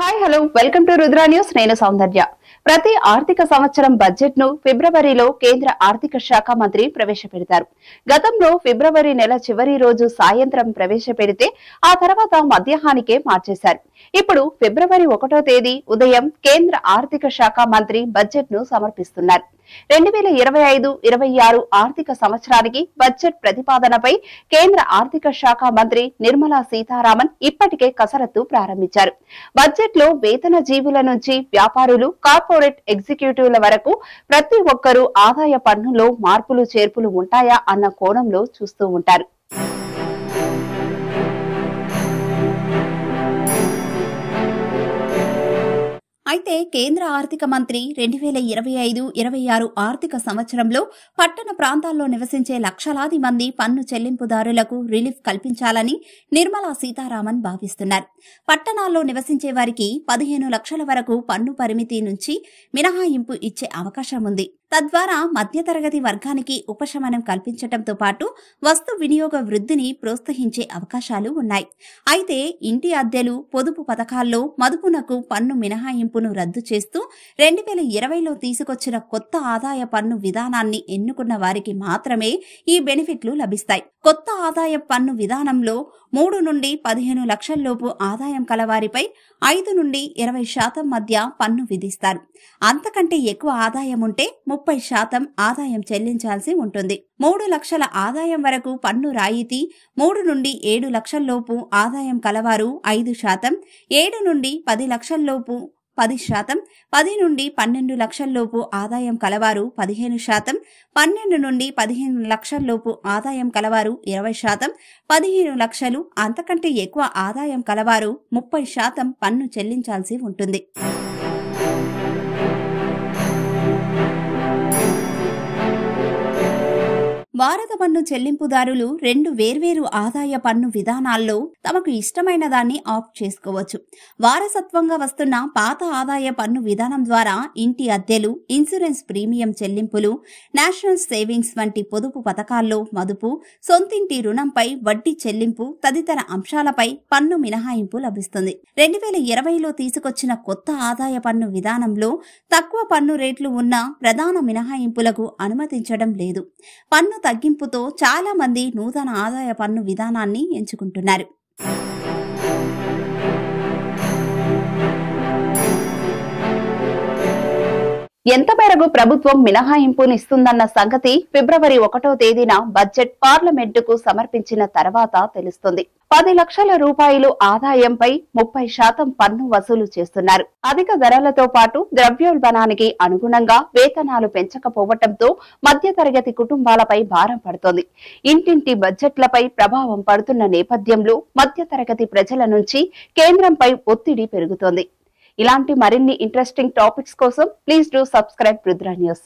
Hi hello welcome to Rudra news. నేను సౌందర్య. ప్రతి ఆర్థిక సంవత్సరం బడ్జెట్ ను ఫిబ్రవరిలో కేంద్ర ఆర్థిక శాఖ మంత్రి ప్రవేశపెడతారు. గతంలో ఫిబ్రవరి నెల చివరి రోజు సాయంత్రం ప్రవేశపెడితే ఆ తర్వాత మధ్యాహ్నానికే మార్చేశారు. ఇప్పుడు ఫిబ్రవరి 1వ తేదీ ఉదయం కేంద్ర ఆర్థిక శాఖ మంత్రి బడ్జెట్ ను సమర్పిస్తున్నారు. 2025-26 ఆర్థిక సంవత్సరానికి బడ్జెట్ ప్రతిపాదనపై కేంద్ర ఆర్థిక శాఖ మంత్రి నిర్మలా సీతారామన్ ఇప్పటికే కసరత్తు ప్రారంభించారు. బడ్జెట్ లో వేతన జీవుల నుంచి వ్యాపారులు, కార్పొరేట్ ఎగ్జిక్యూటివ్ల వరకు ప్రతి ఒక్కరూ ఆదాయ పన్నులో మార్పులు చేర్పులు ఉంటాయా అన్న కోణంలో చూస్తూ ఉంటారు. అయితే కేంద్ర ఆర్థిక మంత్రి 2025-26 ఆర్థిక సంవత్సరంలో పట్టణ ప్రాంతాల్లో నివసించే లక్షలాది మంది పన్ను చెల్లింపుదారులకు రిలీఫ్ కల్పించాలని నిర్మలా సీతారామన్ భావిస్తున్నారు. పట్టణాల్లో నివసించే వారికి 15 లక్షల వరకు పన్ను పరిమితి నుంచి మినహాయింపు ఇచ్చే అవకాశం ఉంది. తద్వారా మధ్యతరగతి వర్గానికి ఉపశమనం కల్పించడంతో పాటు వస్తు వినియోగ వృద్ధిని ప్రోత్సహించే అవకాశాలు ఉన్నాయి. అయితే ఇంటి అద్దెలు, పొదుపు పథకాల్లో మదుపునకు పన్ను మినహాయింపును రద్దు చేస్తూ 2020లో తీసుకొచ్చిన కొత్త ఆదాయ పన్ను విధానాన్ని ఎన్నుకున్న వారికి మాత్రమే ఈ బెనిఫిట్లు లభిస్తాయి. కొత్త ఆదాయ పన్ను విధానంలో 3 నుండి 15 లక్షల్లోపు ఆదాయం కలవారిపై 5 నుండి 20% మధ్య పన్ను విధిస్తారు. అంతకంటే ఎక్కువ ఆదాయం ఉంటే 30% ఆదాయం చెల్లించాల్సి ఉంటుంది. 3 లక్షల ఆదాయం వరకు పన్ను రాయితీ, 3 నుండి 7 లక్షల్లోపు ఆదాయం కలవారు 5%, 7 నుండి 10 లక్షల్లోపు 10%, 10 నుండి 12 లక్షల్లోపు ఆదాయం కలవారు 15%, 12 నుండి 15 లక్షల్లోపు ఆదాయం కలవారు 20%, 15 లక్షలు అంతకంటే ఎక్కువ ఆదాయం కలవారు 30% పన్ను చెల్లించాల్సి ఉంటుంది. వారద పన్ను చెల్లింపుదారులు 2 వేర్వేరు ఆదాయ పన్ను విధానాల్లో తమకు ఇష్టమైన దాన్ని ఆప్ట్ చేసుకోవచ్చు. వారసత్వంగా వస్తున్న పాత ఆదాయ పన్ను విధానం ద్వారా ఇంటి అద్దెలు, ఇన్సూరెన్స్ ప్రీమియం చెల్లింపులు, నేషనల్ సేవింగ్స్ వంటి పొదుపు పథకాల్లో మదుపు, సొంతింటి రుణంపై వడ్డీ చెల్లింపు తదితర అంశాలపై పన్ను మినహాయింపు లభిస్తుంది. 2020లో తీసుకొచ్చిన కొత్త ఆదాయ పన్ను విధానంలో తక్కువ పన్ను రేట్లు ఉన్న ప్రధాన మినహాయింపులకు అనుమతించడం లేదు. పన్ను తగ్గింపుతో చాలా మంది నూతన ఆదాయ పన్ను విధానాన్ని ఎంచుకుంటున్నారు. ఎంత మేరకు ప్రభుత్వం మినహాయింపునిస్తుందన్న సంగతి ఫిబ్రవరి 1వ తేదీన బడ్జెట్ పార్లమెంటుకు సమర్పించిన తర్వాత తెలుస్తుంది. 10 లక్షల రూపాయలు ఆదాయంపై 30% పన్ను వసూలు చేస్తున్నారు. అధిక ధరలతో పాటు ద్రవ్యోల్బణానికి అనుగుణంగా వేతనాలు పెంచకపోవడంతో మధ్యతరగతి కుటుంబాలపై భారం పడుతోంది. ఇంటింటి బడ్జెట్లపై ప్రభావం పడుతున్న నేపథ్యంలో మధ్యతరగతి ప్రజల నుంచి కేంద్రంపై ఒత్తిడి పెరుగుతోంది. ఇలాంటి మరిన్ని ఇంట్రెస్టింగ్ టాపిక్స్ కోసం please do subscribe Rudra news.